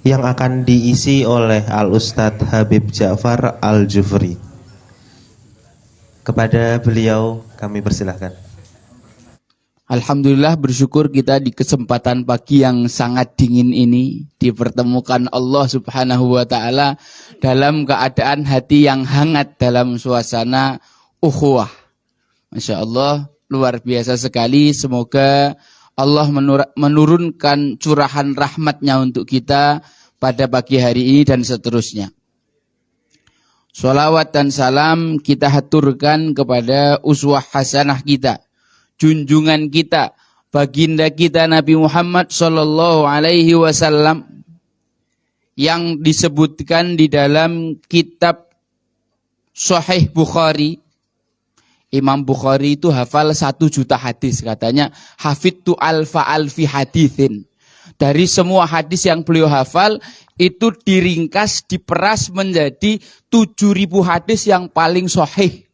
yang akan diisi oleh Al-Ustadz Habib Ja'far Al-Jufri. Kepada beliau kami persilahkan. Alhamdulillah, bersyukur kita di kesempatan pagi yang sangat dingin ini dipertemukan Allah Subhanahu wa taala dalam keadaan hati yang hangat dalam suasana ukhuwah. Masya Allah, luar biasa sekali. Semoga Allah menurunkan curahan rahmatnya untuk kita pada pagi hari ini dan seterusnya. Sholawat dan salam kita haturkan kepada uswah hasanah kita, junjungan kita, baginda kita Nabi Muhammad sallallahu alaihi wasallam yang disebutkan di dalam kitab Sahih Bukhari. Imam Bukhari itu hafal 1 juta hadis, katanya hafidtu alfa alfi hadithin. Dari semua hadis yang beliau hafal itu diringkas, diperas menjadi 7.000 hadis yang paling sahih,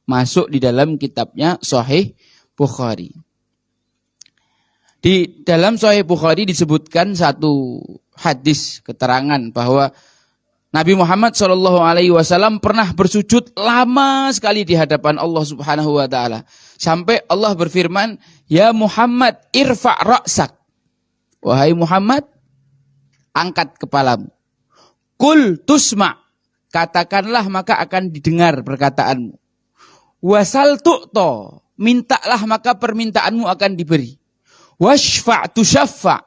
masuk di dalam kitabnya Sahih Bukhari. Di dalam Sahih Bukhari disebutkan satu hadis keterangan bahwa Nabi Muhammad SAW pernah bersujud lama sekali di hadapan Allah Subhanahu wa taala. Sampai Allah berfirman, "Ya Muhammad, irfa' ra'sak." Wahai Muhammad, angkat kepalamu. Qul tusma', katakanlah maka akan didengar perkataanmu. Wasal tu'ta, mintalah maka permintaanmu akan diberi. Washfa' tusyaffa',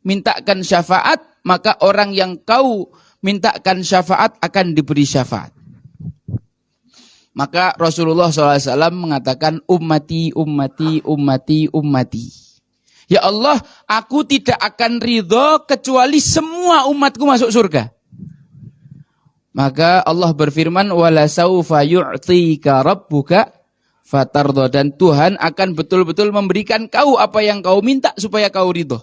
mintakan syafaat maka orang yang kau mintakan syafaat akan diberi syafaat. Maka Rasulullah SAW mengatakan, ummati, ummati, ummati, ummati. Ya Allah, aku tidak akan ridho kecuali semua umatku masuk surga. Maka Allah berfirman, wala saufa yu'tika rabbuka fatardha, dan Tuhan akan betul-betul memberikan kau apa yang kau minta supaya kau ridho.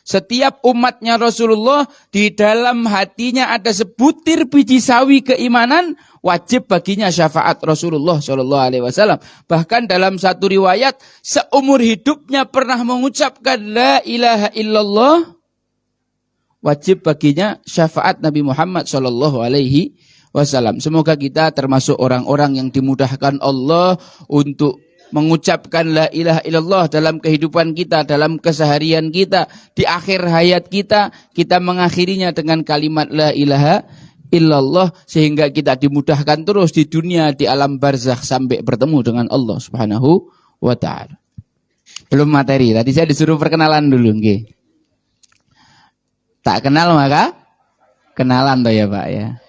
Setiap umatnya Rasulullah di dalam hatinya ada sebutir biji sawi keimanan, wajib baginya syafaat Rasulullah SAW. Bahkan dalam satu riwayat, seumur hidupnya pernah mengucapkan la ilaha illallah, wajib baginya syafaat Nabi Muhammad SAW. Semoga kita termasuk orang-orang yang dimudahkan Allah untuk mengucapkan la ilaha illallah dalam kehidupan kita, dalam keseharian kita, di akhir hayat kita, kita mengakhirinya dengan kalimat la ilaha illallah, sehingga kita dimudahkan terus di dunia, di alam barzakh sampai bertemu dengan Allah Subhanahu wa taala. Belum materi, tadi saya disuruh perkenalan dulu, nggih. Tak kenal maka kenalan toh ya Pak ya.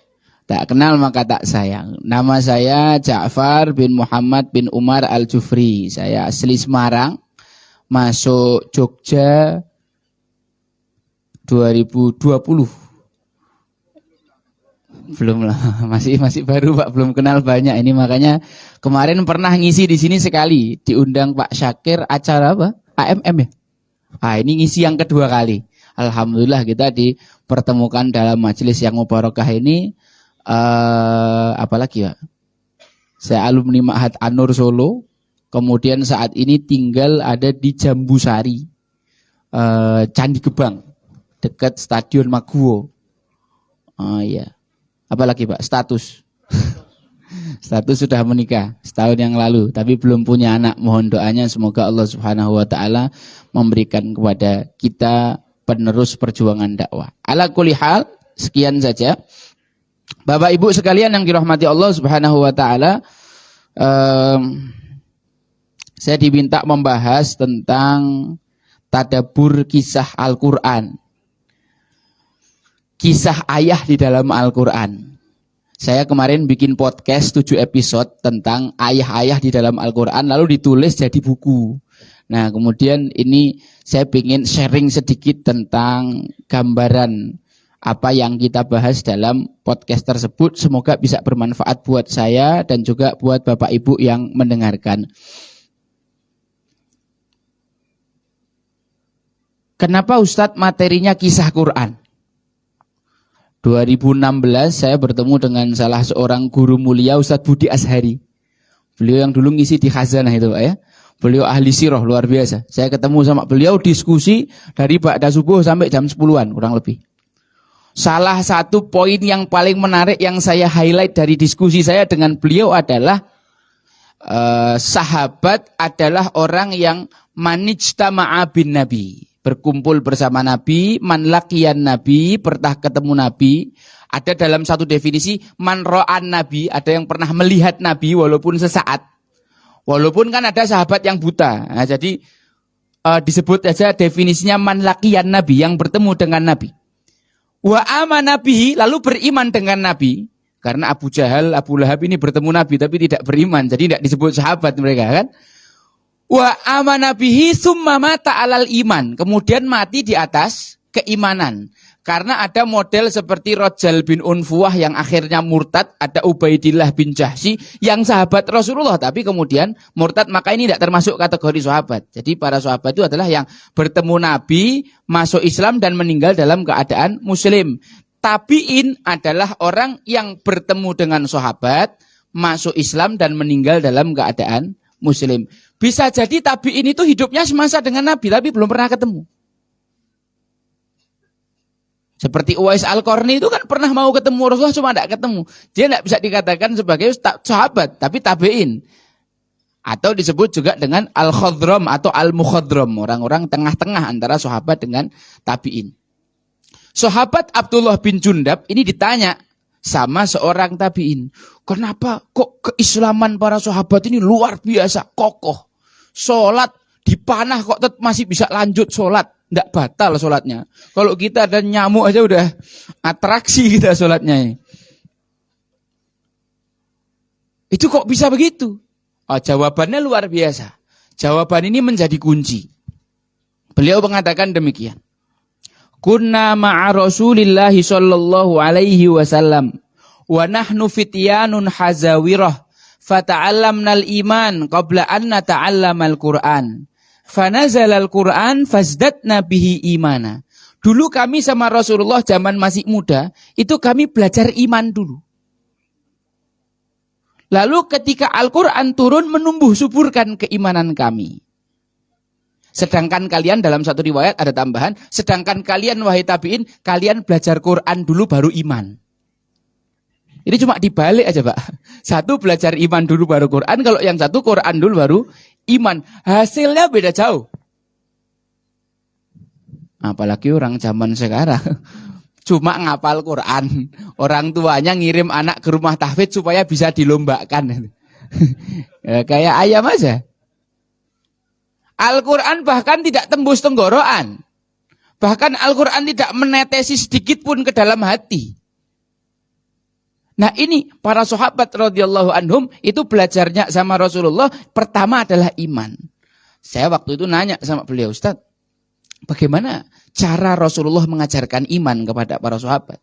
Tak kenal maka tak sayang. Nama saya Ja'far bin Muhammad bin Umar Al-Jufri. Saya asli Semarang, masuk Jogja 2020. Belum lah, masih baru Pak, belum kenal banyak ini, makanya kemarin pernah ngisi di sini sekali, diundang Pak Syakir acara apa? AMM ya. Ah, ini ngisi yang kedua kali. Alhamdulillah kita dipertemukan dalam majelis yang mubarakah ini. Apalagi ya, saya alumni Ma'had An-Nur Solo, kemudian saat ini tinggal ada di Jambusari, Candi Gebang, dekat Stadion Maguwo. Ya, apalagi Pak, status status sudah menikah setahun yang lalu, tapi belum punya anak. Mohon doanya semoga Allah Subhanahu wa taala memberikan kepada kita penerus perjuangan dakwah. Ala kulli hal, sekian saja. Bapak Ibu sekalian yang dirahmati Allah Subhanahu wa taala, saya diminta membahas tentang tadabbur kisah Al-Qur'an. Kisah ayah di dalam Al-Qur'an. Saya kemarin bikin podcast 7 episode tentang ayah-ayah di dalam Al-Qur'an, lalu ditulis jadi buku. Nah, kemudian ini saya ingin sharing sedikit tentang gambaran apa yang kita bahas dalam podcast tersebut. Semoga bisa bermanfaat buat saya dan juga buat Bapak Ibu yang mendengarkan. Kenapa Ustadz materinya kisah Quran? 2016 saya bertemu dengan salah seorang guru mulia, Ustadz Budi Ashari. Beliau yang dulu ngisi di Khazanah itu Pak ya. Beliau ahli sirah luar biasa. Saya ketemu sama beliau diskusi dari ba'da subuh sampai jam 10-an kurang lebih. Salah satu poin yang paling menarik yang saya highlight dari diskusi saya dengan beliau adalah sahabat adalah orang yang manijtama'a bin Nabi, berkumpul bersama Nabi, man laqiyan Nabi, pernah ketemu Nabi. Ada dalam satu definisi man ra'an Nabi, ada yang pernah melihat Nabi walaupun sesaat. Walaupun kan ada sahabat yang buta. Nah, jadi disebut aja definisinya man laqiyan Nabi, yang bertemu dengan Nabi. Wa amana bihi, lalu beriman dengan Nabi. Karena Abu Jahal, Abu Lahab ini bertemu Nabi tapi tidak beriman, jadi tidak disebut sahabat mereka kan. Wa amana bihi summa mata alal iman, kemudian mati di atas keimanan. Karena ada model seperti Rajal bin Unfuwah yang akhirnya murtad, ada Ubaidillah bin Jahsy yang sahabat Rasulullah tapi kemudian murtad, maka ini tidak termasuk kategori sahabat. Jadi para sahabat itu adalah yang bertemu Nabi, masuk Islam dan meninggal dalam keadaan muslim. Tabi'in adalah orang yang bertemu dengan sahabat, masuk Islam dan meninggal dalam keadaan muslim. Bisa jadi tabi'in itu hidupnya semasa dengan Nabi tapi belum pernah ketemu. Seperti Uwais Al-Qarni itu kan pernah mau ketemu Rasulullah cuma tidak ketemu. Dia tidak bisa dikatakan sebagai sahabat, tapi tabi'in. Atau disebut juga dengan Al-Khadram atau Al-Mukhadram. Orang-orang tengah-tengah antara sahabat dengan tabi'in. Sahabat Abdullah bin Jundab ini ditanya sama seorang tabi'in. Kenapa kok keislaman para sahabat ini luar biasa, kokoh. Sholat dipanah kok tetap masih bisa lanjut sholat. Tidak batal sholatnya. Kalau kita ada nyamuk aja udah atraksi kita sholatnya. Itu kok bisa begitu? Oh, jawabannya luar biasa. Jawaban ini menjadi kunci. Beliau mengatakan demikian. Kunna ma'a Rasulillahi sallallahu alaihi wasallam wa nahnu fityanun hazawirah fata'allamnal iman qabla an nata'allamal Qur'an. Fanazal al-Quran fazdatna bihi imana. Dulu kami sama Rasulullah zaman masih muda, itu kami belajar iman dulu. Lalu ketika Al-Quran turun menumbuh suburkan keimanan kami. Sedangkan kalian dalam satu riwayat ada tambahan, sedangkan kalian wahai tabi'in, kalian belajar Quran dulu baru iman. Ini cuma dibalik aja Pak. Satu belajar iman dulu baru Quran, kalau yang satu Quran dulu baru iman. Hasilnya beda jauh. Apalagi orang zaman sekarang. Cuma ngapal Quran. Orang tuanya ngirim anak ke rumah tahfidz supaya bisa dilombakan. Ya, kayak ayam aja. Al-Quran bahkan tidak tembus tenggorokan. Bahkan Al-Quran tidak menetesi sedikit pun ke dalam hati. Nah ini para sahabat radhiyallahu anhum itu belajarnya sama Rasulullah pertama adalah iman. Saya waktu itu nanya sama beliau, Ustaz, bagaimana cara Rasulullah mengajarkan iman kepada para sahabat?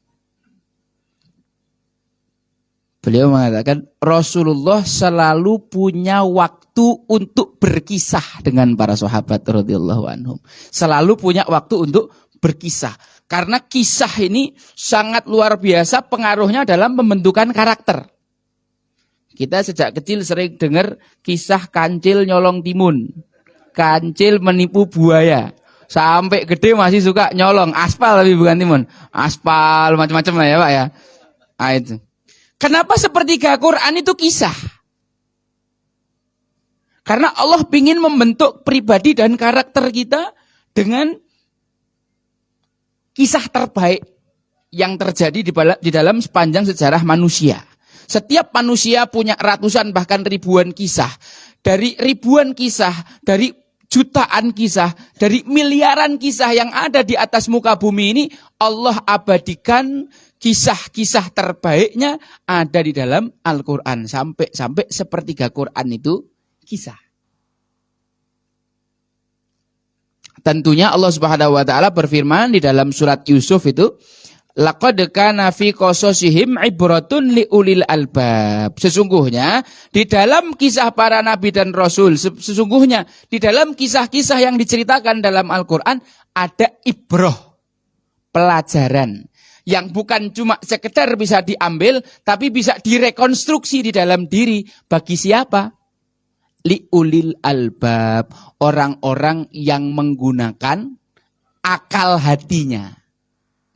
Beliau mengatakan Rasulullah selalu punya waktu untuk berkisah dengan para sahabat radhiyallahu anhum. Selalu punya waktu untuk berkisah. Karena kisah ini sangat luar biasa pengaruhnya dalam pembentukan karakter. Kita sejak kecil sering dengar kisah kancil nyolong timun. Kancil menipu buaya. Sampai gede masih suka nyolong. Aspal tapi bukan timun. Aspal macam-macam lah ya Pak ya. Nah, itu. Kenapa sepertiga Quran itu kisah? Karena Allah ingin membentuk pribadi dan karakter kita dengan kisah terbaik yang terjadi di dalam sepanjang sejarah manusia. Setiap manusia punya ratusan bahkan ribuan kisah. Dari ribuan kisah, dari jutaan kisah, dari miliaran kisah yang ada di atas muka bumi ini, Allah abadikan kisah-kisah terbaiknya ada di dalam Al-Quran. Sampai sepertiga Quran itu kisah. Tentunya Allah Subhanahu wa taala berfirman di dalam surat Yusuf itu, laqad kana fi qasasihim ibratun liulil albab. Sesungguhnya di dalam kisah para nabi dan rasul, sesungguhnya di dalam kisah-kisah yang diceritakan dalam Al-Qur'an ada ibroh, pelajaran yang bukan cuma sekedar bisa diambil tapi bisa direkonstruksi di dalam diri bagi siapa? Liulil albab, orang-orang yang menggunakan akal hatinya.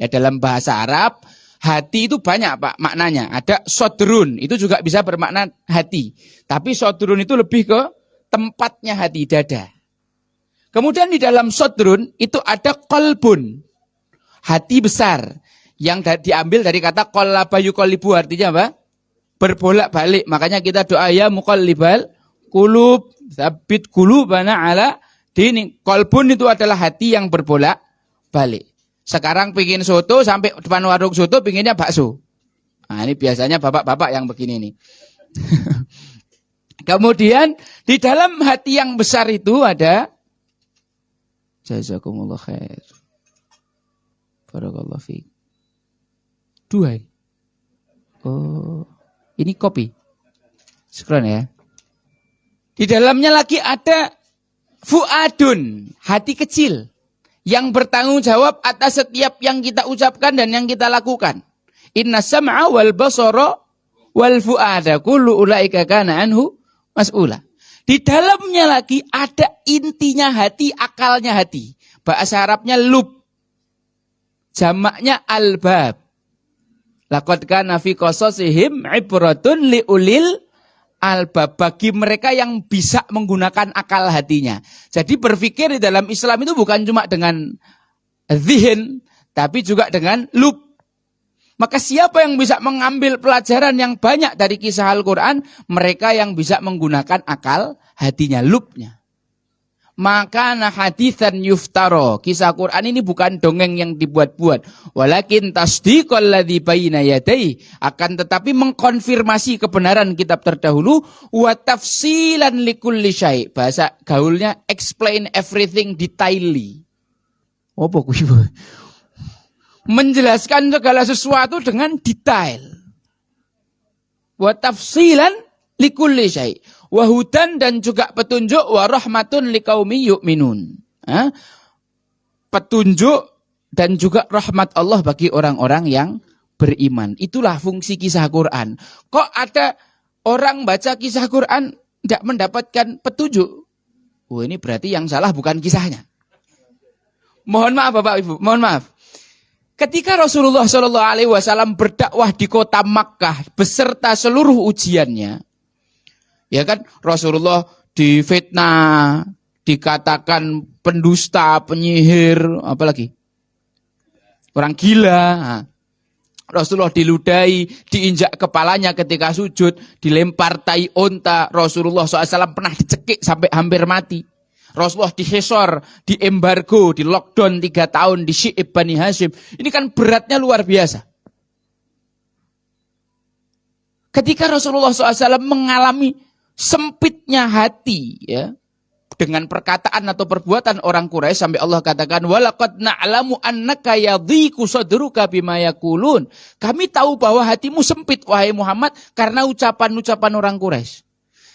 Ya dalam bahasa Arab, hati itu banyak Pak maknanya. Ada sodrun, itu juga bisa bermakna hati. Tapi sodrun itu lebih ke tempatnya hati, dada. Kemudian di dalam sodrun itu ada kolbun, hati besar. Yang diambil dari kata qallaba yuqallibu, artinya apa? Berbolak-balik. Makanya kita doa ya muqallibal qulub, tsabbit qulubana ala dinik. Kolbun itu adalah hati yang berbolak-balik. Sekarang pingin soto, sampai depan warung soto pinginnya bakso. Nah, ini biasanya bapak-bapak yang begini nih. Kemudian di dalam hati yang besar itu ada jazakumullah khair. Barakallahu fiik. Dua. Oh, ini kopi. Sekron ya. Di dalamnya lagi ada fuadun, hati kecil yang bertanggung jawab atas setiap yang kita ucapkan dan yang kita lakukan. Inna sam'a wal basara wal fuada kullu ulaika kana anhu mas'ula. Di dalamnya lagi ada intinya hati, akalnya hati. Bahasa Arabnya lub. Jamaknya albab. Laqad kana fi qasasihim ibratun liulil albab, bagi mereka yang bisa menggunakan akal hatinya. Jadi berpikir di dalam Islam itu bukan cuma dengan zihin, tapi juga dengan lub. Maka siapa yang bisa mengambil pelajaran yang banyak dari kisah Al-Quran? Mereka yang bisa menggunakan akal hatinya, lubnya. Maka haditsan yuftaro. Kisah Quran ini bukan dongeng yang dibuat-buat. Walakin tasdiqal ladzi baina yadayhi, akan tetapi mengkonfirmasi kebenaran kitab terdahulu, wa tafsilan likulli syai'. Bahasa gaulnya explain everything detailly. Apa kuwi? Menjelaskan segala sesuatu dengan detail. Wa tafsilan likulli syai'. Wahudan, dan juga petunjuk, wa rahmatun liqaumi yu'minun. Petunjuk dan juga rahmat Allah bagi orang-orang yang beriman. Itulah fungsi kisah Quran. Kok ada orang baca kisah Quran tidak mendapatkan petunjuk? Oh, ini berarti yang salah bukan kisahnya. Mohon maaf Bapak Ibu, mohon maaf. Ketika Rasulullah SAW berdakwah di kota Makkah beserta seluruh ujiannya, ya kan, Rasulullah difitnah, dikatakan pendusta, penyihir, apalagi orang gila. Nah, Rasulullah diludahi, diinjak kepalanya ketika sujud, dilempar tai onta. Rasulullah SAW pernah dicekik sampai hampir mati. Rasulullah dihesor, diembargo, di lockdown 3 tahun, di Syi'ib Bani Hashim. Ini kan beratnya luar biasa. Ketika Rasulullah SAW mengalami sempitnya hati, ya, dengan perkataan atau perbuatan orang Quraisy, sampai Allah katakan walaqad na'lamu annaka yadhiqu sadruka bima yaqulun. Kami tahu bahwa hatimu sempit wahai Muhammad karena ucapan-ucapan orang Quraisy.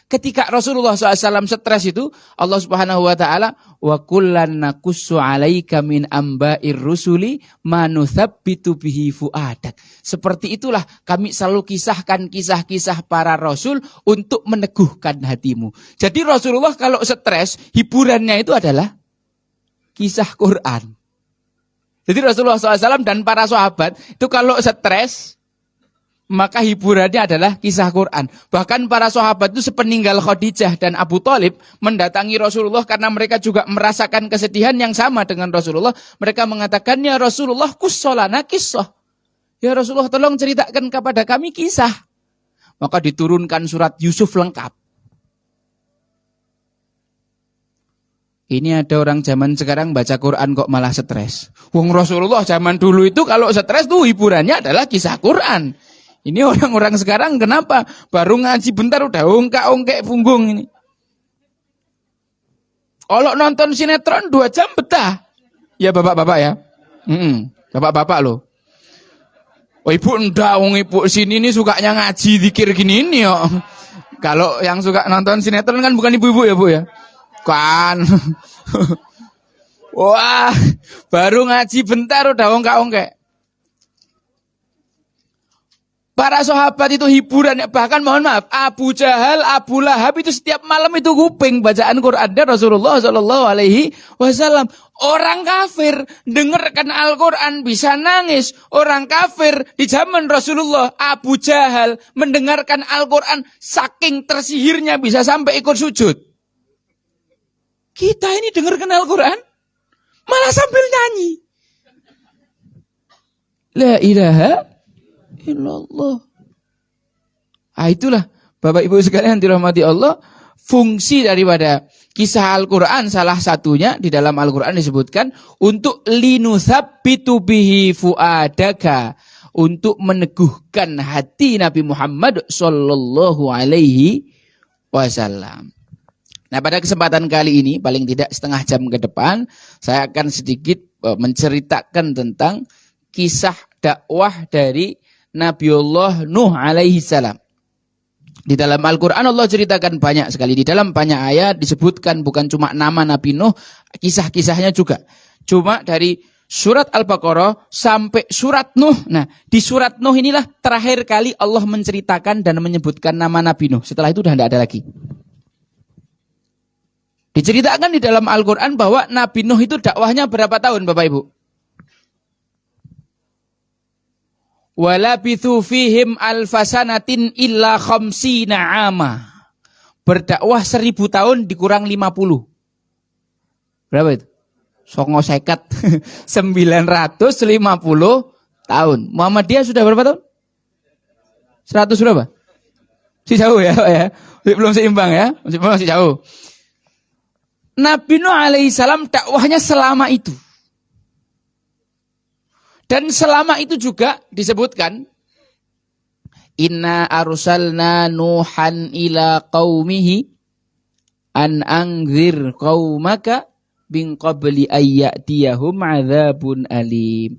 Ketika Rasulullah SAW stres itu, Allah Subhanahu wa taala, wa kullan naqussu 'alaika min amba'ir rusuli ma nuthabbitu bihi fuadak. Seperti itulah kami selalu kisahkan kisah-kisah para rasul untuk meneguhkan hatimu. Jadi Rasulullah kalau stres, hiburannya itu adalah kisah Quran. Jadi Rasulullah SAW dan para sahabat itu kalau stres, maka hiburannya adalah kisah Quran. Bahkan para sahabat itu sepeninggal Khadijah dan Abu Thalib mendatangi Rasulullah karena mereka juga merasakan kesedihan yang sama dengan Rasulullah. Mereka mengatakan, ya Rasulullah kussolana kisah. Ya Rasulullah, tolong ceritakan kepada kami kisah. Maka diturunkan surat Yusuf lengkap. Ini ada orang zaman sekarang baca Quran kok malah stres. Wong Rasulullah zaman dulu itu kalau stres tuh hiburannya adalah kisah Quran. Ini orang-orang sekarang kenapa? Baru ngaji bentar udah ongkak-ongkek punggung ini. Kalau nonton sinetron 2 jam betah. Ya bapak-bapak ya. Bapak-bapak loh. Oh ibu enggak, ibu sini ini sukanya ngaji zikir gini ini ya. Kalau yang suka nonton sinetron kan bukan ibu-ibu ya bu ya. Kan. Wah, baru ngaji bentar udah ongkak-ongkek. Para sahabat itu hiburan, bahkan mohon maaf, Abu Jahal, Abu Lahab itu setiap malam itu kuping bacaan Quran dan Rasulullah Shallallahu Alaihi Wasallam. Orang kafir dengarkan Al-Quran bisa nangis. Orang kafir di zaman Rasulullah, Abu Jahal mendengarkan Al-Quran saking tersihirnya bisa sampai ikut sujud. Kita ini dengarkan Al-Quran malah sambil nyanyi. La ilaha illallah. Ah, itulah Bapak Ibu sekalian dirahmati Allah, fungsi daripada kisah Al-Quran salah satunya di dalam Al-Quran disebutkan untuk linuthabbitu bihi fuadaka, untuk meneguhkan hati Nabi Muhammad sallallahu alaihi wasallam. Nah, pada kesempatan kali ini paling tidak setengah jam ke depan saya akan sedikit menceritakan tentang kisah dakwah dari Nabiullah Nuh alaihi salam. Di dalam Al-Quran Allah ceritakan banyak sekali. Di dalam banyak ayat disebutkan bukan cuma nama Nabi Nuh, kisah-kisahnya juga. Cuma dari surat Al-Baqarah sampai surat Nuh. Nah, di surat Nuh inilah terakhir kali Allah menceritakan dan menyebutkan nama Nabi Nuh. Setelah itu sudah tidak ada lagi. Diceritakan di dalam Al-Quran bahwa Nabi Nuh itu dakwahnya berapa tahun Bapak Ibu? Walabithu fihim alfasanatin illa khamsina ama. Berdakwah 1000 tahun dikurang 50. Berapa itu? 950 tahun. Muhammadiyah sudah berapa tahun? 100 berapa? Masih jauh ya, Pak ya. Belum seimbang ya. Masih jauh. Nabi Nuh alaihissalam dakwahnya selama itu. Dan selama itu juga disebutkan inna arsalna nuhan ila qaumihi an anzir qaumaka bin qabli ayyatiyahum adzabun alim.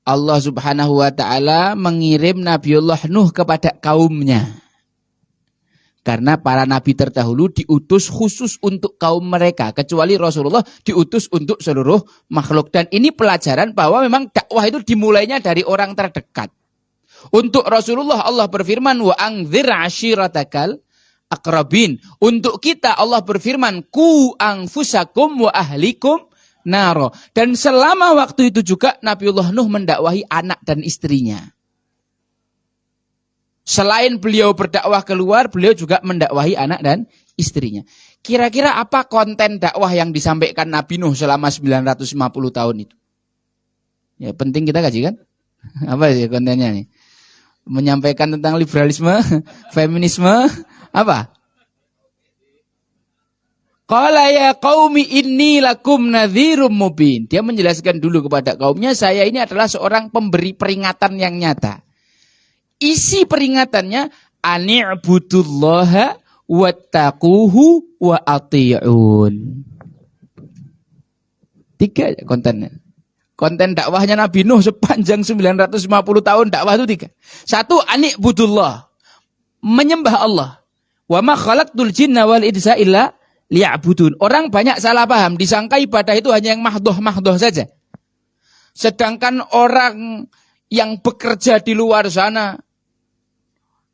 Allah Subhanahu wa taala mengirim Nabiullah Nuh kepada kaumnya. Karena para nabi terdahulu diutus khusus untuk kaum mereka. Kecuali Rasulullah diutus untuk seluruh makhluk. Dan ini pelajaran bahwa memang dakwah itu dimulainya dari orang terdekat. Untuk Rasulullah Allah berfirman, wa angzir ashiratakal aqrabin. Untuk kita Allah berfirman, ku anfusakum wa ahlikum naro. Dan selama waktu itu juga Nabiullah Nuh mendakwahi anak dan istrinya. Selain beliau berdakwah keluar, beliau juga mendakwahi anak dan istrinya. Kira-kira apa konten dakwah yang disampaikan Nabi Nuh selama 950 tahun itu? Ya penting kita kaji kan? Apa sih kontennya nih? Menyampaikan tentang liberalisme, feminisme, apa? Qala ya qaumi inni lakum nadhirum mubin. Dia menjelaskan dulu kepada kaumnya, saya ini adalah seorang pemberi peringatan yang nyata. Isi peringatannya ani'budullaha wattaquhu wa ati'un. 3 kontennya. Konten dakwahnya Nabi Nuh sepanjang 950 tahun dakwah itu 3. 1 ani'budullah, menyembah Allah. Wa ma khalaqtul jinna wal insa illa liya'budun. Orang banyak salah paham, disangka ibadah itu hanya yang mahdoh saja. Sedangkan orang yang bekerja di luar sana,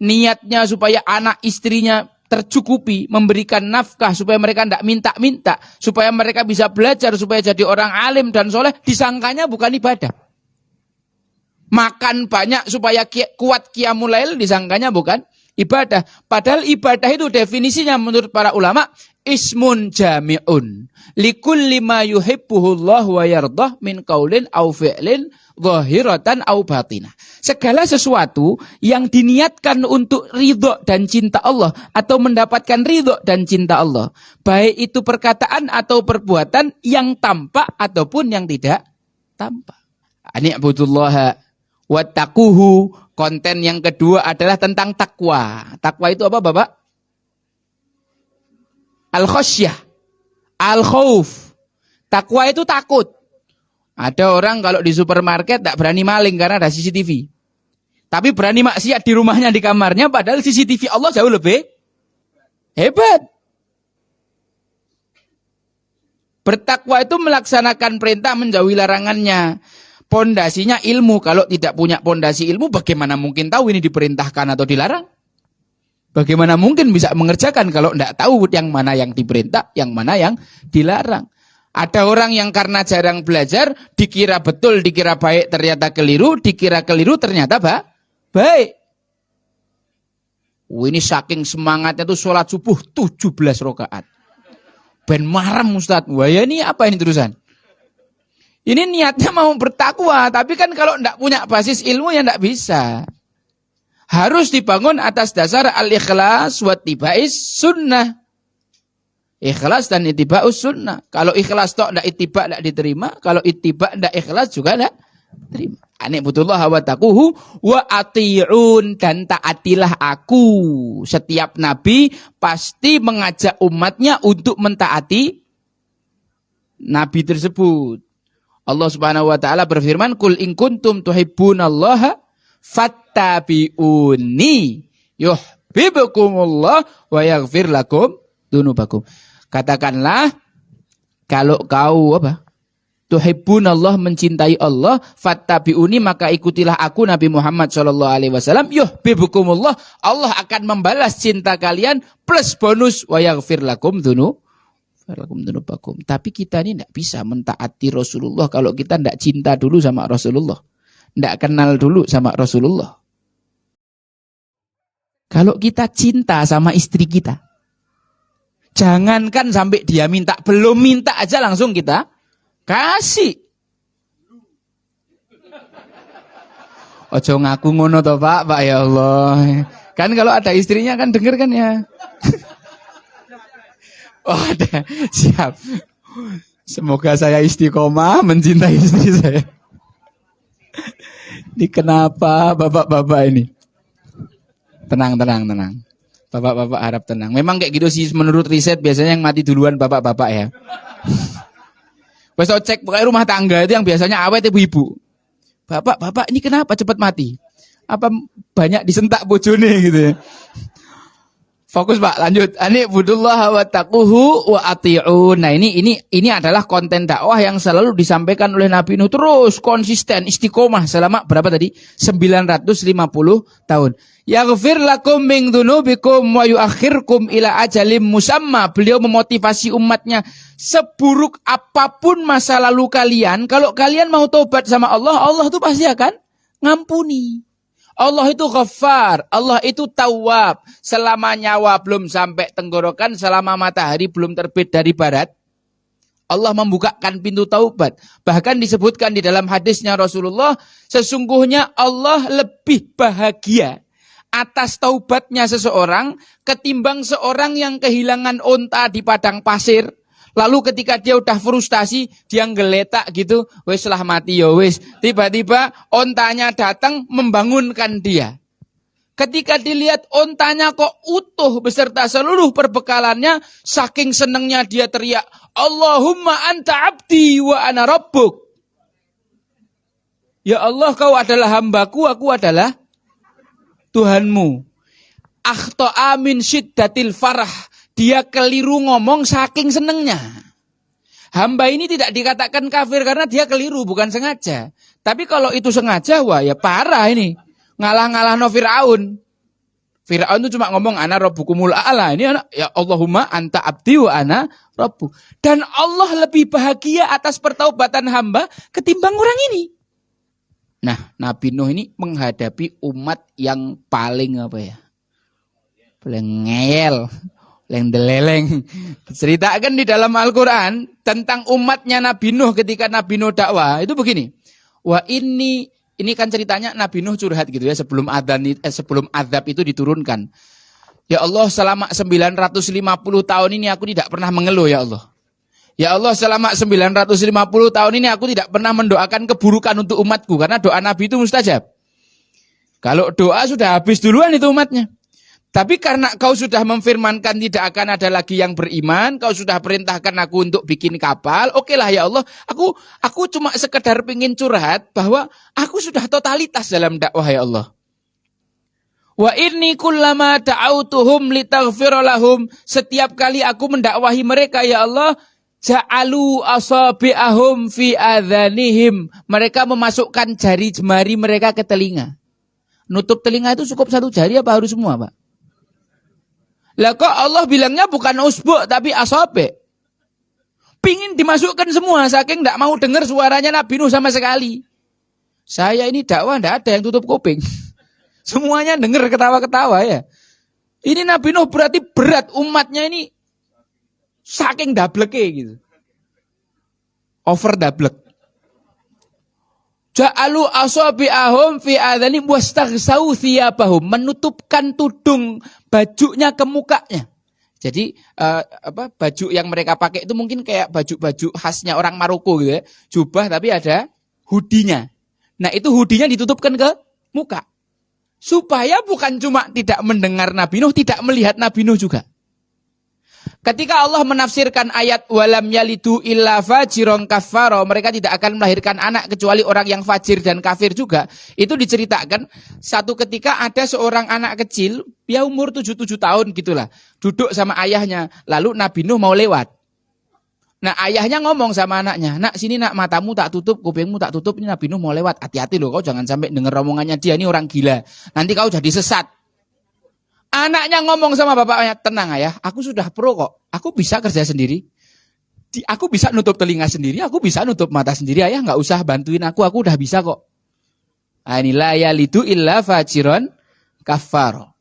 niatnya supaya anak istrinya tercukupi, memberikan nafkah, supaya mereka tidak minta-minta, supaya mereka bisa belajar, supaya jadi orang alim dan soleh, disangkanya bukan ibadah. Makan banyak supaya kuat qiyamul lail, disangkanya bukan ibadah. Padahal ibadah itu definisinya menurut para ulama, ismun jami'un likulli ma yuhibbuhullah wa yardah min qaulin au fi'lin zahiratan au batinah. Segala sesuatu yang diniatkan untuk ridho dan cinta Allah atau mendapatkan ridho dan cinta Allah, baik itu perkataan atau perbuatan yang tampak ataupun yang tidak tampak. Ani'budullaha wattaquhu. Konten yang kedua adalah tentang takwa. Takwa itu apa Bapak? Al-khosyah, al-khauf. Takwa itu takut. Ada orang kalau di supermarket tak berani maling karena ada CCTV. Tapi berani maksiat di rumahnya, di kamarnya, padahal CCTV Allah jauh lebih hebat. Bertakwa itu melaksanakan perintah, menjauhi larangannya. Pondasinya ilmu. Kalau tidak punya pondasi ilmu, bagaimana mungkin tahu ini diperintahkan atau dilarang? Bagaimana mungkin bisa mengerjakan kalau tidak tahu yang mana yang diperintah, yang mana yang dilarang? Ada orang yang karena jarang belajar, dikira betul, dikira baik, ternyata keliru, dikira keliru, ternyata baik. Ini saking semangatnya tuh sholat subuh 17 rakaat. Ben marem Ustaz. Wah ya ini apa ini terusan? Ini niatnya mau bertakwa, tapi kan kalau tidak punya basis ilmu ya tidak bisa. Harus dibangun atas dasar al-ikhlas wa tiba'is sunnah. Ikhlas dan ittiba'us sunnah. Kalau ikhlas tok ndak ittiba ndak diterima, kalau ittiba ndak ikhlas juga ndak terima. Anibudullah wa taquhu wa ati'un, dan taatilah aku. Setiap nabi pasti mengajak umatnya untuk mentaati nabi tersebut. Allah Subhanahu wa taala berfirman, "Qul in kuntum tuhibbunallaha fattabi'uni yuhibbukumullah wa yaghfir lakum dzunubakum." Katakanlah, kalau kau tuhibbunallah, mencintai Allah, fattabi'uni, maka ikutilah aku Nabi Muhammad sallallahu alaihi wasallam, yuhibbukumullah, Allah akan membalas cinta kalian plus bonus wa yaghfir lakum dzunubakum. Tapi kita ini tidak bisa mentaati Rasulullah kalau kita tidak cinta dulu sama Rasulullah. Tidak kenal dulu sama Rasulullah. Kalau kita cinta sama istri kita, jangankan sampai dia minta, belum minta aja langsung kita kasih. Ojo ngaku ngono toh Pak ya Allah. Kan kalau ada istrinya kan denger kan ya. Oh ada, siap. Semoga saya istiqomah mencintai istri saya. Ini kenapa bapak-bapak ini? Tenang. Bapak-bapak harap tenang. Memang kayak gitu sih menurut riset, biasanya yang mati duluan bapak-bapak ya. Pas cek pokoknya rumah tangga itu yang biasanya awet ibu-ibu. Bapak ini kenapa cepat mati? Apa banyak disentak bojone gitu ya. Fokus Pak, lanjut. Anibudullah wa taquhu wa ati'un. Nah, ini adalah konten dakwah yang selalu disampaikan oleh Nabi Nuh, terus konsisten istiqomah selama berapa tadi? 950 tahun. Yaghfir lakum min dzunubikum wa yuakhirkum ila ajalim musamma. Beliau memotivasi umatnya, seburuk apapun masa lalu kalian, kalau kalian mau tobat sama Allah, Allah itu pasti akan ngampuni. Allah itu Ghaffar, Allah itu Tawwab. Selama nyawa belum sampai tenggorokan, selama matahari belum terbit dari barat, Allah membukakan pintu taubat. Bahkan disebutkan di dalam hadisnya Rasulullah, sesungguhnya Allah lebih bahagia atas taubatnya seseorang ketimbang seorang yang kehilangan unta di padang pasir. Lalu ketika dia udah frustasi, dia ngeletak gitu, wes lah mati ya wes. Tiba-tiba ontanya datang membangunkan dia. Ketika dilihat ontanya kok utuh beserta seluruh perbekalannya, saking senengnya dia teriak, Allahumma anta abdi wa ana rabbuk. Ya Allah, kau adalah hambaku, aku adalah Tuhanmu. Akhta'a min syiddatil farah. Dia keliru ngomong saking senengnya. Hamba ini tidak dikatakan kafir karena dia keliru, bukan sengaja. Tapi kalau itu sengaja, wah ya parah ini. Ngalah-ngalah no Fir'aun. Fir'aun itu cuma ngomong, ana rabbukumul a'la. Ini anak, ya Allahumma anta abdi wa ana rabbu. Dan Allah lebih bahagia atas pertaubatan hamba ketimbang orang ini. Nah, Nabi Nuh ini menghadapi umat yang paling paling ngeyel. Deleleng. Ceritakan di dalam Al-Quran tentang umatnya Nabi Nuh ketika Nabi Nuh dakwah. Itu begini. Wah ini kan ceritanya Nabi Nuh curhat gitu ya sebelum azab itu diturunkan. Ya Allah, selama 950 tahun ini aku tidak pernah mengeluh ya Allah. Ya Allah, selama 950 tahun ini aku tidak pernah mendoakan keburukan untuk umatku. Karena doa Nabi itu mustajab. Kalau doa sudah habis duluan itu umatnya. Tapi karena kau sudah memfirmankan tidak akan ada lagi yang beriman, kau sudah perintahkan aku untuk bikin kapal, okelah ya Allah, aku cuma sekedar pingin curhat bahwa aku sudah totalitas dalam dakwah ya Allah. Wa inni kullama da'autuhum litaghfira lahum, setiap kali aku mendakwahi mereka ya Allah, Ja'alu asabi'ahum fi adhanihim. Mereka memasukkan jari jemari mereka ke telinga. Nutup telinga itu cukup satu jari apa harus semua, Pak? Lah kok Allah bilangnya bukan usbu' tapi asabi'. Pingin dimasukkan semua, saking tidak mau dengar suaranya Nabi Nuh sama sekali. Saya ini dakwah tidak ada yang tutup kuping. Semuanya dengar ketawa-ketawa ya. Ini Nabi Nuh berarti berat umatnya ini saking dableke gitu. Over dablek. Ja'alu asabi'ahum fi adhanim wastaghsau thiyabahum, menutupkan tudung bajunya ke mukanya. Jadi baju yang mereka pakai itu mungkin kayak baju-baju khasnya orang Maroko gitu ya. Jubah tapi ada hoodie-nya. Nah, itu hoodie-nya ditutupkan ke muka. Supaya bukan cuma tidak mendengar Nabi Nuh, tidak melihat Nabi Nuh juga. Ketika Allah menafsirkan ayat walam yalidu illa fajiron kafaro, mereka tidak akan melahirkan anak kecuali orang yang fajir dan kafir juga. Itu diceritakan satu ketika ada seorang anak kecil, dia umur 7 tahun gitulah, duduk sama ayahnya. Lalu Nabi Nuh mau lewat. Nah, ayahnya ngomong sama anaknya, "Nak, sini nak, matamu tak tutup, kupingmu tak tutup, ini Nabi Nuh mau lewat. Hati-hati loh, kau jangan sampai dengar omongannya dia, ini orang gila. Nanti kau jadi sesat." Anaknya ngomong sama bapaknya, "Tenang ayah, aku sudah pro kok. Aku bisa kerja sendiri. Aku bisa nutup telinga sendiri, aku bisa nutup mata sendiri. Ayah nggak usah bantuin aku udah bisa kok." Inilah yalidu illa fajiron kafaro.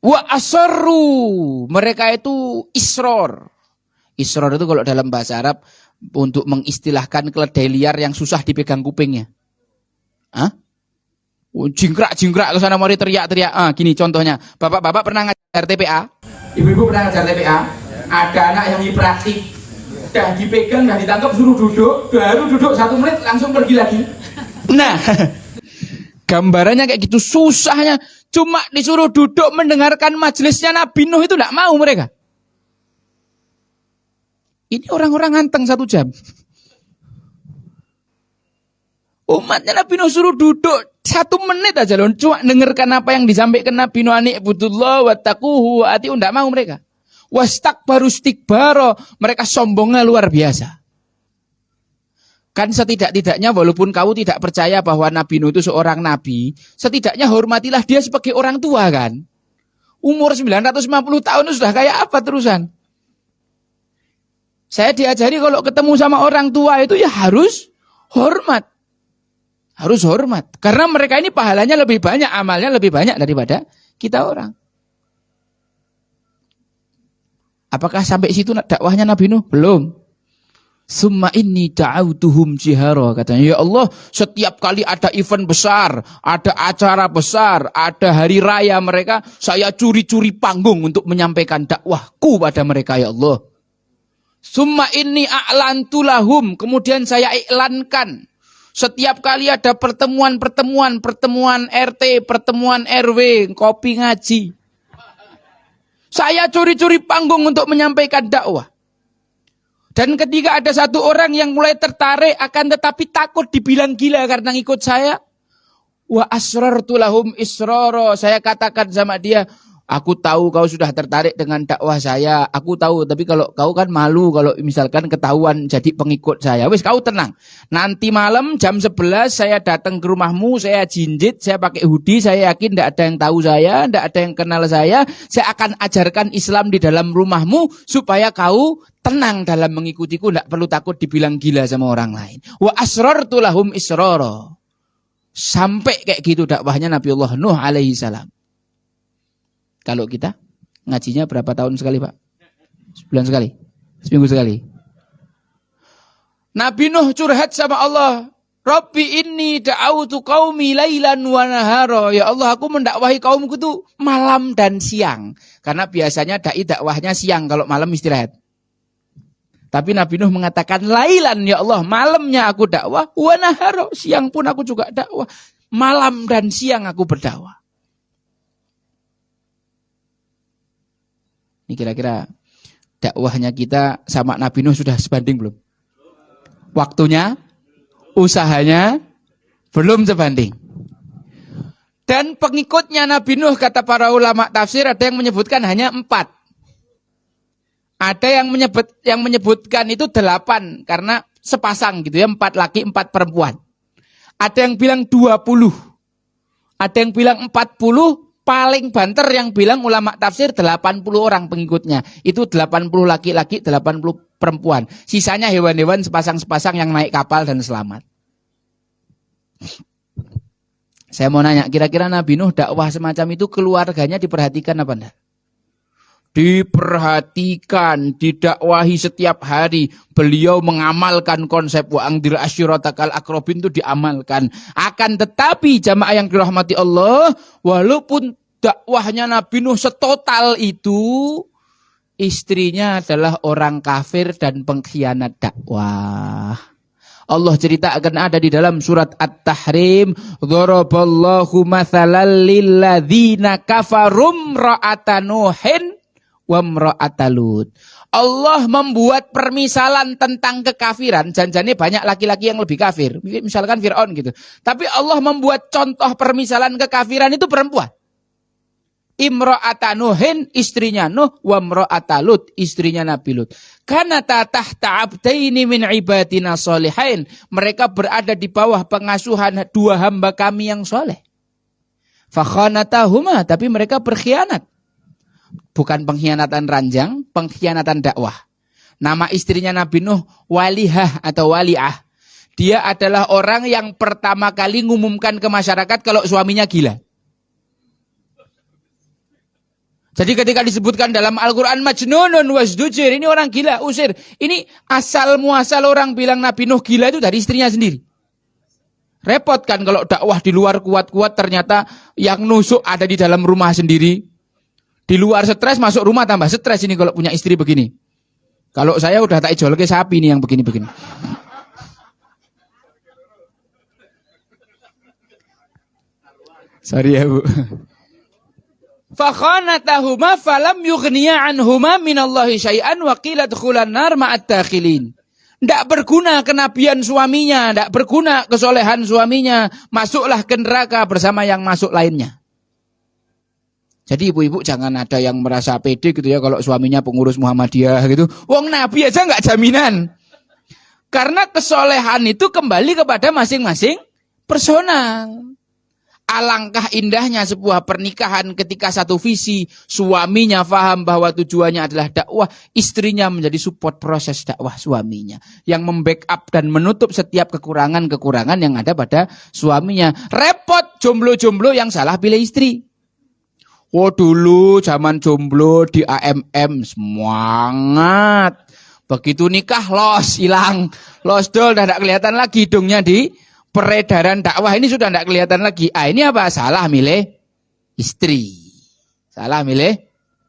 Wa asarru, mereka itu isror. Isror itu kalau dalam bahasa Arab untuk mengistilahkan keledai liar yang susah dipegang kupingnya. Hah? Jingkrak ke sana mari teriak-teriak. Gini contohnya. Bapak-bapak pernah ngajar TPA? Ibu-ibu pernah ngajar TPA? Ada anak yang hiperaktif. Udah dipegang, udah ditangkap, suruh duduk, baru duduk 1 menit langsung pergi lagi. Nah, gambarannya kayak gitu, susahnya. Cuma disuruh duduk mendengarkan majelisnya Nabi Nuh itu enggak mau mereka. Ini orang-orang nganteng 1 jam. Umatnya Nabi Nuh suruh duduk 1 menit aja loh, cuma dengarkan apa yang disampaikan Nabi Nuh, ani'budullah wattaquhu wa ati'un, enggak mau mereka. Wastakbaru istikbaro, mereka sombongnya luar biasa. Kan setidak-tidaknya walaupun kau tidak percaya bahwa Nabi Nuh itu seorang nabi, setidaknya hormatilah dia sebagai orang tua kan. Umur 950 tahun sudah kayak apa terusan? Saya diajari kalau ketemu sama orang tua itu ya harus hormat. Harus hormat. Karena mereka ini pahalanya lebih banyak, amalnya lebih banyak daripada kita orang. Apakah sampai situ dakwahnya Nabi Nuh? Belum. Summa inni da'autuhum jihara, katanya, ya Allah, setiap kali ada event besar, ada acara besar, ada hari raya mereka, saya curi-curi panggung untuk menyampaikan dakwahku pada mereka, ya Allah. Summa inni a'lantu lahum, kemudian saya iklankan. Setiap kali ada pertemuan RT, pertemuan RW, kopi ngaji. Saya curi-curi panggung untuk menyampaikan dakwah. Dan ketika ada satu orang yang mulai tertarik akan tetapi takut dibilang gila karena ngikut saya, wa asrartu lahum israra, saya katakan sama dia, aku tahu kau sudah tertarik dengan dakwah saya, aku tahu, tapi kalau kau kan malu kalau misalkan ketahuan jadi pengikut saya. Wis, kau tenang. Nanti malam jam 11 saya datang ke rumahmu, saya jinjit, saya pakai hoodie, saya yakin tidak ada yang tahu saya, tidak ada yang kenal saya akan ajarkan Islam di dalam rumahmu supaya kau tenang dalam mengikutiku, tidak perlu takut dibilang gila sama orang lain. Wa asrartu lahum israra. Sampai kayak gitu dakwahnya Nabiullah Nuh alaihi salam. Kalau kita ngajinya berapa tahun sekali, Pak? Sebulan sekali? Seminggu sekali? Nabi Nuh curhat sama Allah. Rabbi inni da'autu qaumi lailan wa nahara. Ya Allah, aku mendakwahi kaumku itu malam dan siang. Karena biasanya dai dakwahnya siang, kalau malam istirahat. Tapi Nabi Nuh mengatakan lailan, ya Allah, malamnya aku dakwah, wa nahara, siang pun aku juga dakwah. Malam dan siang aku berdakwah. Ini kira-kira dakwahnya kita sama Nabi Nuh sudah sebanding belum? Waktunya, usahanya belum sebanding. Dan pengikutnya Nabi Nuh, kata para ulama tafsir, ada yang menyebutkan hanya 4. Ada yang menyebutkan itu 8 karena sepasang gitu ya, 4 laki 4 perempuan. Ada yang bilang 20. Ada yang bilang 40, paling banter yang bilang ulama tafsir 80 orang pengikutnya. Itu 80 laki-laki, 80 perempuan. Sisanya hewan-hewan sepasang-sepasang yang naik kapal dan selamat. Saya mau nanya, kira-kira Nabi Nuh dakwah semacam itu keluarganya diperhatikan apa enggak? Diperhatikan, didakwahi setiap hari. Beliau mengamalkan konsep wa angdir asyiratakal akrobin itu diamalkan. Akan tetapi jamaah yang dirahmati Allah, walaupun dakwahnya Nabi Nuh setotal itu, istrinya adalah orang kafir dan pengkhianat dakwah. Allah cerita akan ada di dalam surat At-Tahrim, Dharaballahu mathalan lilladzina kafarum ra'ata Nuhin wa imra'ata Lut. Allah membuat permisalan tentang kekafiran, janjane banyak laki-laki yang lebih kafir, misalkan Fir'aun gitu. Tapi Allah membuat contoh permisalan kekafiran itu perempuan. Imra'ata Nuhin, istrinya Nuh, wa imra'ata Lut, istrinya Nabi Lut. Karena tahta abdaini min ibadina sholihain, mereka berada di bawah pengasuhan 2 hamba kami yang soleh. Fakhanatahuma, tapi mereka berkhianat. Bukan pengkhianatan ranjang, pengkhianatan dakwah. Nama istrinya Nabi Nuh Walihah atau Wali'ah. Dia adalah orang yang pertama kali ngumumkan ke masyarakat kalau suaminya gila. Jadi ketika disebutkan dalam Al-Quran Majnunun wasdujir, ini orang gila, usir. Ini asal muasal orang bilang Nabi Nuh gila itu dari istrinya sendiri. Repot kan kalau dakwah di luar kuat-kuat, ternyata yang nusuk ada di dalam rumah sendiri. Di luar stres, masuk rumah tambah stres ini kalau punya istri begini. Kalau saya udah tak jual ke sapi nih yang begini-begini. Sorry ya Bu. Fakhanatahuma falam yughniya anhuma minallahi syai'an wa qila dukhulan nar ma'at dakhilin. Tidak berguna kenabian suaminya, tidak berguna kesolehan suaminya, masuklah ke neraka bersama yang masuk lainnya. Jadi ibu-ibu jangan ada yang merasa pede gitu ya kalau suaminya pengurus Muhammadiyah gitu. Wong Nabi aja nggak jaminan. Karena kesolehan itu kembali kepada masing-masing personal. Alangkah indahnya sebuah pernikahan ketika satu visi, suaminya faham bahwa tujuannya adalah dakwah, istrinya menjadi support proses dakwah suaminya, yang membackup dan menutup setiap kekurangan-kekurangan yang ada pada suaminya. Repot jomblo-jomblo yang salah pilih istri. Oh dulu zaman jomblo di AMM semangat, begitu nikah los hilang, los dol dah tidak kelihatan lagi hidungnya di peredaran dakwah ini sudah tidak kelihatan lagi. Ini apa? Salah milih istri. Salah milih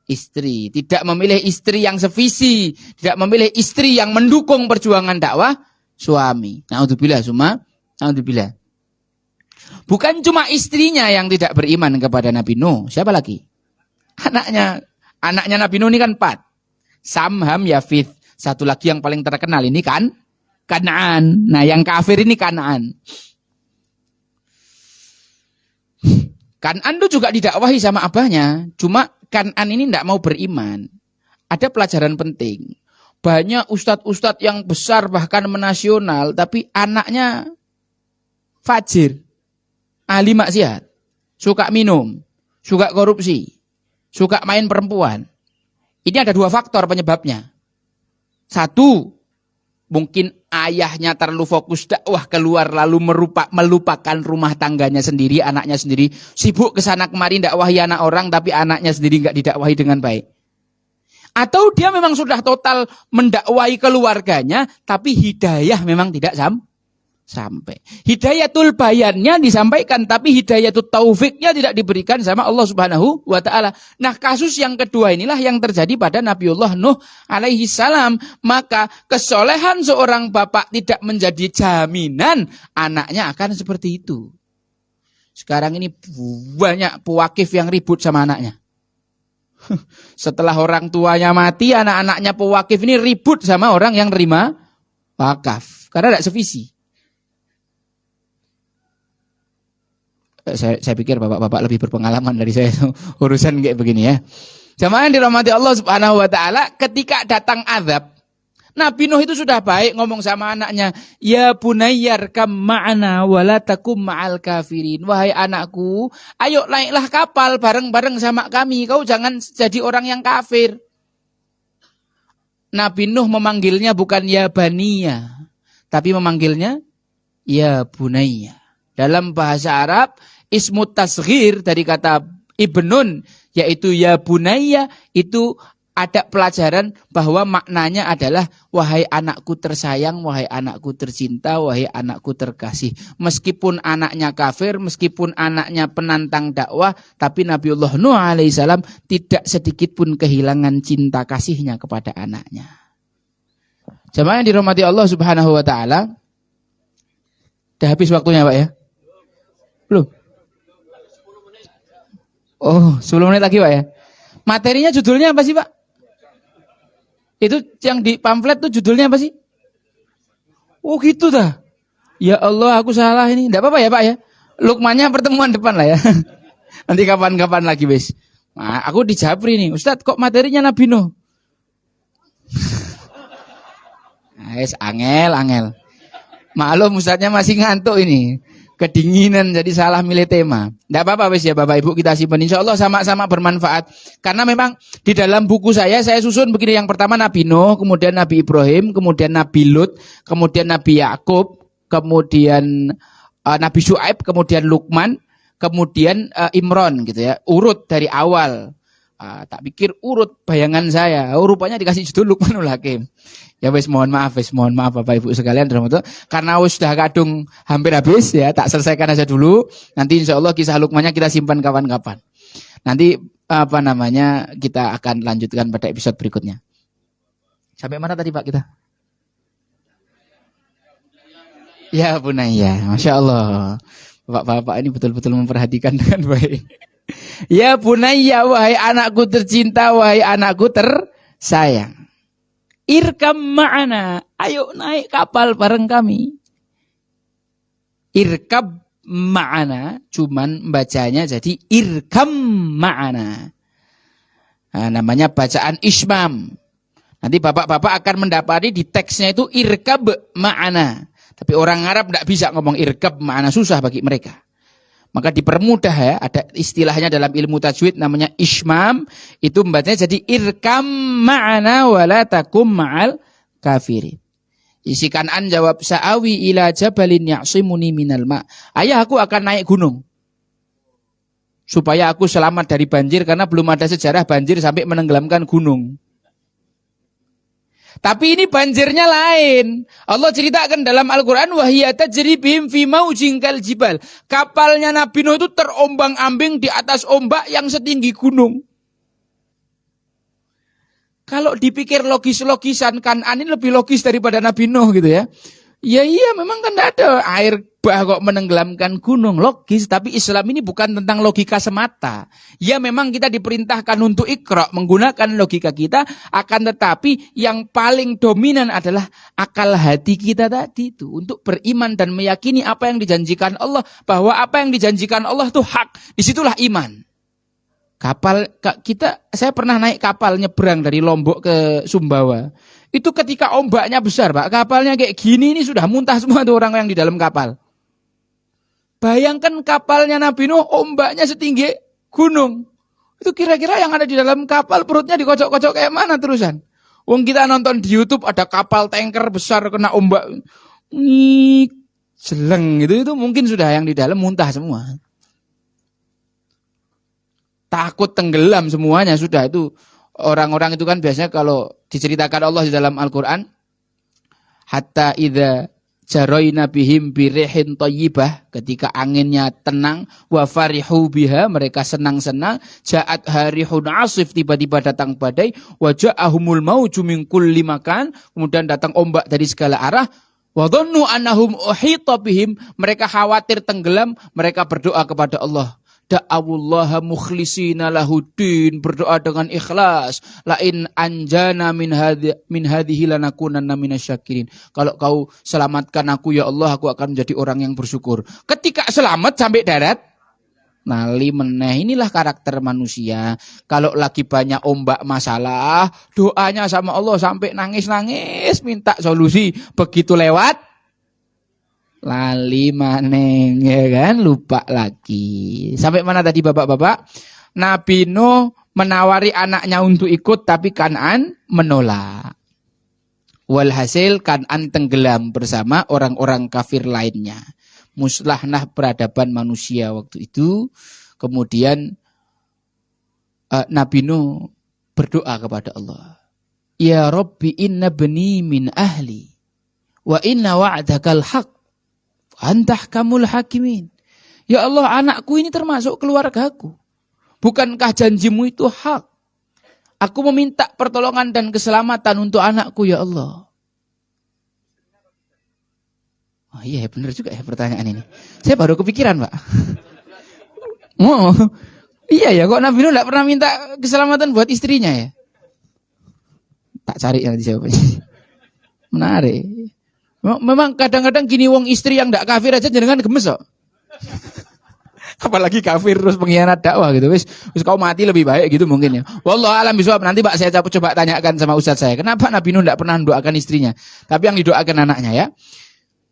istri. Tidak memilih istri yang sevisi. Tidak memilih istri yang mendukung perjuangan dakwah suami. Na'udzubillah summa. Na'udzubillah. Bukan cuma istrinya yang tidak beriman kepada Nabi Nuh. Siapa lagi? Anaknya. Anaknya Nabi Nuh ini kan 4. Sam, Ham, Yafith. Satu lagi yang paling terkenal ini kan Kanaan. Nah, yang kafir ini Kanaan. Kanaan itu juga didakwahi sama abahnya. Cuma Kanaan ini tidak mau beriman. Ada pelajaran penting. Banyak ustadz-ustadz yang besar bahkan menasional, tapi anaknya fajir, ahli maksiat, suka minum, suka korupsi, suka main perempuan. Ini ada 2 faktor penyebabnya. 1, mungkin ayahnya terlalu fokus dakwah keluar lalu melupakan rumah tangganya sendiri, anaknya sendiri, sibuk kesana kemari dakwahi anak orang tapi anaknya sendiri nggak didakwahi dengan baik. Atau dia memang sudah total mendakwahi keluarganya tapi hidayah memang tidak sampai. Hidayatul bayannya disampaikan tapi hidayatul taufiknya tidak diberikan sama Allah Subhanahu wa taala. Nah, kasus yang kedua inilah yang terjadi pada Nabiullah Nuh alaihi salam. Maka kesolehan seorang bapak tidak menjadi jaminan anaknya akan seperti itu. Sekarang ini banyak pewakif yang ribut sama anaknya. Setelah orang tuanya mati, anak-anaknya pewakif ini ribut sama orang yang terima wakaf karena tidak sevisi. Saya pikir bapak-bapak lebih berpengalaman dari saya urusan kayak begini ya. Jamaah yang dirahmati Allah Subhanahu wa taala, ketika datang azab, Nabi Nuh itu sudah baik ngomong sama anaknya, "Ya bunayyar kam ma'ana wa la takum ma'al kafirin." Wahai anakku, ayo naiklah kapal bareng-bareng sama kami, kau jangan jadi orang yang kafir. Nabi Nuh memanggilnya bukan ya baniya, tapi memanggilnya ya bunayya. Dalam bahasa Arab, ismut tasghir dari kata ibnun, yaitu ya bunayya, itu ada pelajaran bahwa maknanya adalah wahai anakku tersayang, wahai anakku tercinta, wahai anakku terkasih. Meskipun anaknya kafir, meskipun anaknya penantang dakwah, tapi Nabiullah Nuh alaihissalam tidak sedikit pun kehilangan cinta kasihnya kepada anaknya. Jamaah yang dirahmati Allah Subhanahu wa taala. Udah habis waktunya, Pak ya? Belum? Oh, 10 menit lagi, Pak ya? Materinya judulnya apa sih, Pak? Itu yang di pamflet tuh judulnya apa sih? Oh gitu dah. Ya Allah, aku salah ini. Enggak apa-apa ya Pak ya. Lukmannya pertemuan depan lah ya. Nanti kapan-kapan lagi wis. Nah, aku dijabri nih. Ustadz kok materinya Nabi Nuh? Nah, angel. Maklum Ustadznya masih ngantuk ini. Kedinginan jadi salah milih tema. Tidak apa-apa wis ya Bapak Ibu, kita simpan. Insya Allah sama-sama bermanfaat. Karena memang di dalam buku saya susun begini. Yang pertama Nabi Nuh, kemudian Nabi Ibrahim, kemudian Nabi Lut, kemudian Nabi Yakub, kemudian Nabi Syuaib, kemudian Luqman, kemudian Imron gitu ya. Urut dari awal. Tak pikir urut bayangan saya. Rupanya dikasih judul Luqmanul Hakim. Ya wis mohon maaf Bapak Ibu sekalian, karena sudah kadung hampir habis ya, tak selesaikan aja dulu. Nanti insya Allah kisah Luqmannya kita simpan kapan-kapan. Nanti kita akan lanjutkan pada episode berikutnya. Sampai mana tadi Pak kita? Ya bunayya, Masya Allah. Bapak-bapak ini betul-betul memperhatikan dengan baik. Ya bunayya, wahai anakku tercinta, wahai anakku tersayang. Irkam ma'ana, ayo naik kapal bareng kami. Irkab ma'ana, cuman bacanya jadi irkam ma'ana. Nah, namanya bacaan ismam. Nanti bapak-bapak akan mendapati di teksnya itu irkab ma'ana. Tapi orang Arab tidak bisa ngomong irkab ma'ana, susah bagi mereka. Maka dipermudah ya, ada istilahnya dalam ilmu tajwid namanya ismam, itu membacanya jadi irkam ma'ana wala takum ma'al kafirin. Isi Kan'an jawab, sa'awi ila jabalin ya'simuni minal ma'. Ayah, aku akan naik gunung. Supaya aku selamat dari banjir, karena belum ada sejarah banjir sampai menenggelamkan gunung. Tapi ini banjirnya lain. Allah ceritakan dalam Al-Quran, وَهِيَ تَجْرِي بِهِمْ فِي مَوْجٍ كَالْجِبَالِ. Kapalnya Nabi Nuh itu terombang-ambing di atas ombak yang setinggi gunung. Kalau dipikir logis-logisan, Kan'an ini lebih logis daripada Nabi Nuh gitu ya. Ya iya, memang kan tidak ada air bah kok menenggelamkan gunung, logis. Tapi Islam ini bukan tentang logika semata. Ya memang kita diperintahkan untuk ikra, menggunakan logika kita. Akan tetapi yang paling dominan adalah akal hati kita tadi itu. Untuk beriman dan meyakini apa yang dijanjikan Allah. Bahwa apa yang dijanjikan Allah itu hak. Disitulah iman. Saya pernah naik kapal nyebrang dari Lombok ke Sumbawa. Itu ketika ombaknya besar, Pak. Kapalnya kayak gini, ini sudah muntah semua tuh orang yang di dalam kapal. Bayangkan kapalnya Nabi Nuh, ombaknya setinggi gunung. Itu kira-kira yang ada di dalam kapal perutnya dikocok-kocok kayak mana terusan? Wong kita nonton di YouTube ada kapal tanker besar kena ombak. Jeleng gitu, itu mungkin sudah yang di dalam muntah semua. Takut tenggelam semuanya sudah itu. Orang-orang itu kan biasanya kalau diceritakan Allah di dalam Al-Quran, hatta idza jaraina bihim birihin thayyibah, ketika anginnya tenang, wa farihu biha, mereka senang-senang, ja'at harihun asif, tiba-tiba datang badai, wa ja'ahumul mauju min kulli makan, kemudian datang ombak dari segala arah, wa dhannu annahum uhita bihim, mereka khawatir tenggelam, mereka berdoa kepada Allah. Da'awullaha mukhlisina lahuddin, berdoa dengan ikhlas, lain anjana min hadhihi lanakunanna minasyakirin. Kalau kau selamatkan aku ya Allah, aku akan menjadi orang yang bersyukur. Ketika selamat sampai darat, Nali meneh, inilah karakter manusia. Kalau lagi banyak ombak masalah, doanya sama Allah sampai nangis-nangis minta solusi. Begitu lewat, lali maneng, ya kan, lupa lagi. Sampai mana tadi bapak-bapak? Nabi Nuh menawari anaknya untuk ikut, tapi Kan'an menolak. Walhasil Kan'an tenggelam bersama orang-orang kafir lainnya. Musnah peradaban manusia waktu itu. Kemudian Nabi Nuh berdoa kepada Allah. Ya Rabbi inna bani min ahli. Wa inna wa'dakal haq. Antahkamul hakimin. Ya Allah, anakku ini termasuk keluargaku. Bukankah janjimu itu hak? Aku meminta pertolongan dan keselamatan untuk anakku ya Allah. Oh iya benar juga ya pertanyaan ini. Saya baru kepikiran Pak. Oh iya ya, kok Nabi Nuh tidak pernah minta keselamatan buat istrinya ya? Tak cari nanti jawabannya. Menarik. Memang kadang-kadang gini wong istri yang tidak kafir aja jenengan gemes kok. Apalagi kafir terus pengkhianat dakwah gitu. Wis kau mati lebih baik gitu mungkin ya. Wallahu alam bisawab. Nanti Pak saya coba tanyakan sama ustaz saya. Kenapa Nabi Nuh tidak pernah mendoakan istrinya? Tapi yang didoakan anaknya ya.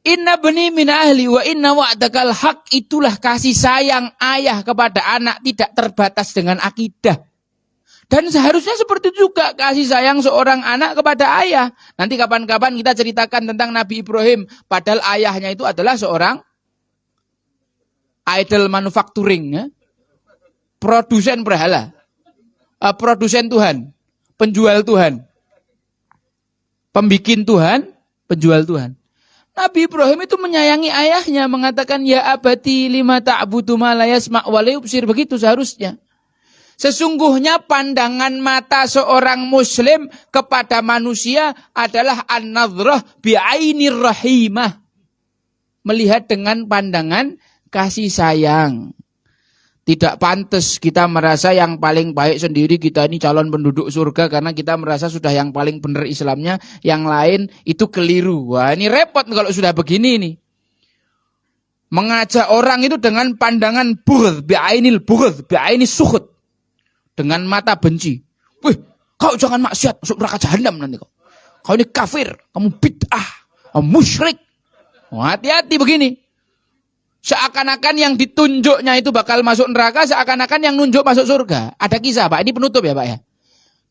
Inna bani min ahli wa inna wa'dakal haq. Itulah kasih sayang ayah kepada anak tidak terbatas dengan akidah. Dan seharusnya seperti juga kasih sayang seorang anak kepada ayah. Nanti kapan-kapan kita ceritakan tentang Nabi Ibrahim. Padahal ayahnya itu adalah seorang idol manufacturing, ya? Produsen berhala, produsen Tuhan, penjual Tuhan, pembikin Tuhan, penjual Tuhan. Nabi Ibrahim itu menyayangi ayahnya, mengatakan ya abati lima ta'budu ma la yasma' wa la yubsir. Begitu seharusnya. Sesungguhnya pandangan mata seorang muslim kepada manusia adalah an-nadhrah bi'ainir rahimah. Melihat dengan pandangan kasih sayang. Tidak pantas kita merasa yang paling baik sendiri, kita ini calon penduduk surga karena kita merasa sudah yang paling benar Islamnya, yang lain itu keliru. Wah, ini repot kalau sudah begini nih. Mengajak orang itu dengan pandangan bughd, bi'ainil bughd, bi'ainis sukhut. Dengan mata benci. Wih, kau jangan maksiat, masuk neraka jahanam nanti kau. Kau ini kafir, kamu bid'ah, kamu musyrik. Hati-hati begini. Seakan-akan yang ditunjuknya itu bakal masuk neraka, seakan-akan yang nunjuk masuk surga. Ada kisah Pak, ini penutup ya Pak ya.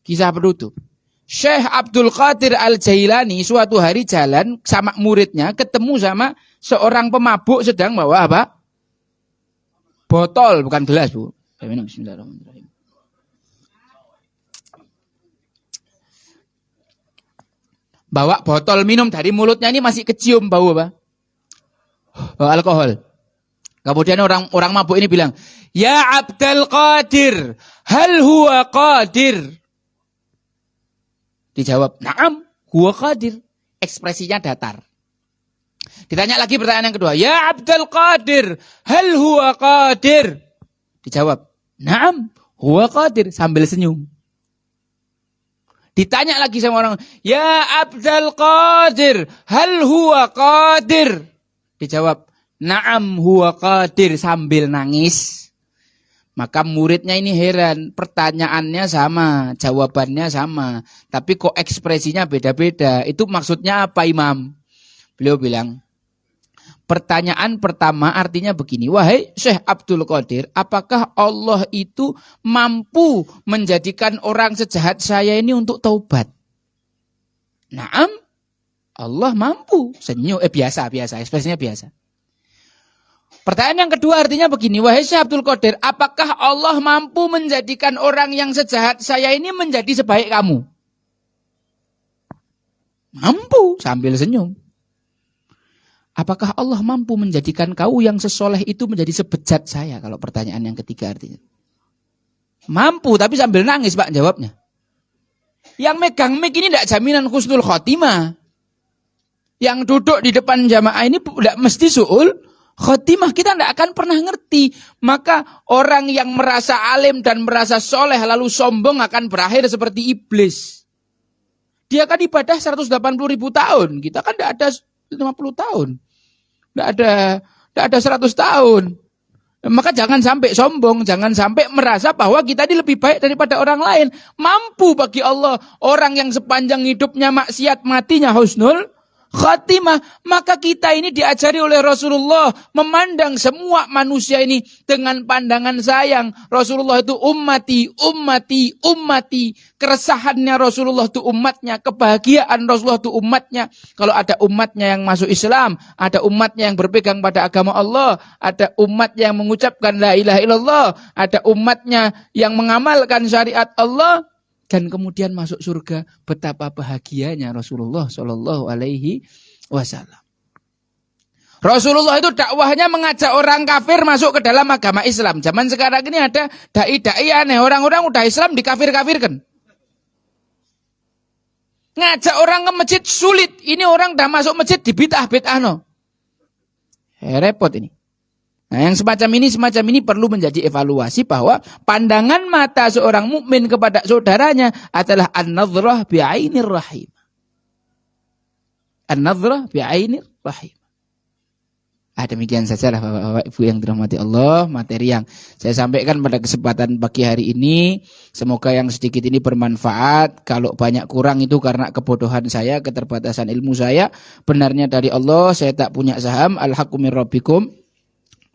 Kisah penutup. Syekh Abdul Qadir Al-Jailani suatu hari jalan sama muridnya, ketemu sama seorang pemabuk sedang bawa apa? Botol, bukan gelas Bu. Saya minum, bismillahirrahmanirrahim. Bawa botol minum, dari mulutnya ini masih kecium bau apa? Bau alkohol. Kemudian orang mabuk ini bilang, ya Abdul Qadir, hal huwa qadir? Dijawab, na'am, huwa qadir. Ekspresinya datar. Ditanya lagi pertanyaan yang kedua, ya Abdul Qadir, hal huwa qadir? Dijawab, na'am, huwa qadir, sambil senyum. Ditanya lagi sama orang, ya Abdul Qadir, hal huwa qadir? Dijawab, na'am huwa qadir, sambil nangis. Maka muridnya ini heran, pertanyaannya sama, jawabannya sama, tapi kok ekspresinya beda-beda. Itu maksudnya apa Imam? Beliau bilang, pertanyaan pertama artinya begini, wahai Syekh Abdul Qadir, apakah Allah itu mampu menjadikan orang sejahat saya ini untuk taubat? Na'am, Allah mampu. Senyum, biasa, ekspresinya biasa. Pertanyaan yang kedua artinya begini, wahai Syekh Abdul Qadir, apakah Allah mampu menjadikan orang yang sejahat saya ini menjadi sebaik kamu? Mampu, sambil senyum. Apakah Allah mampu menjadikan kau yang sesoleh itu menjadi sebejat saya? Kalau pertanyaan yang ketiga artinya. Mampu, tapi sambil nangis Pak jawabnya. Yang megang mic ini tidak jaminan husnul khotimah. Yang duduk di depan jamaah ini tidak mesti su'ul khotimah, kita tidak akan pernah ngerti. Maka orang yang merasa alim dan merasa soleh lalu sombong akan berakhir seperti iblis. Dia kan ibadah 180.000 tahun. Kita kan tidak ada 50 tahun. Tidak ada 100 tahun. Maka jangan sampai sombong, jangan sampai merasa bahwa kita ini lebih baik daripada orang lain. Mampu bagi Allah orang yang sepanjang hidupnya maksiat matinya husnul khatimah. Maka kita ini diajari oleh Rasulullah memandang semua manusia ini dengan pandangan sayang. Rasulullah itu ummati, ummati, ummati. Keresahannya Rasulullah itu umatnya, kebahagiaan Rasulullah itu umatnya. Kalau ada umatnya yang masuk Islam, ada umatnya yang berpegang pada agama Allah, ada umat yang mengucapkan la ilaha illallah, ada umatnya yang mengamalkan syariat Allah, dan kemudian masuk surga, betapa bahagianya Rasulullah Shallallahu Alaihi Wasallam. Rasulullah itu dakwahnya mengajak orang kafir masuk ke dalam agama Islam. Zaman sekarang ini ada dai-dai aneh, orang-orang udah Islam dikafir-kafirkan. Ngajak orang ke masjid sulit. Ini orang udah masuk masjid dibitah-bitah no. Repot ini. Nah, yang semacam ini perlu menjadi evaluasi bahwa pandangan mata seorang mukmin kepada saudaranya adalah an-nadhrah bi'ainir rahim. An-nadhrah bi'ainir rahim. Demikian sajalah Bapak-bapak Ibu yang dirahmati Allah, materi yang saya sampaikan pada kesempatan pagi hari ini. Semoga yang sedikit ini bermanfaat. Kalau banyak kurang itu karena kebodohan saya, keterbatasan ilmu saya. Benarnya dari Allah, saya tak punya saham. Al-haqqu min rabbikum.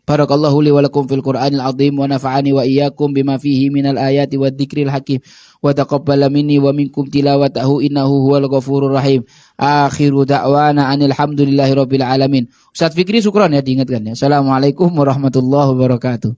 Barakallahu li wa lakum fil Qur'anil azim wa nafa'ani wa iyyakum bima fihi minal ayati wadh-dhikril hakim wa taqabbala minni wa minkum tilawatahu innahu huwal ghafurur rahim. Akhiru da'wana anil hamdulillahi rabbil alamin. Ustaz Fikri syukran ya diingatkan ya. Assalamualaikum warahmatullahi wabarakatuh.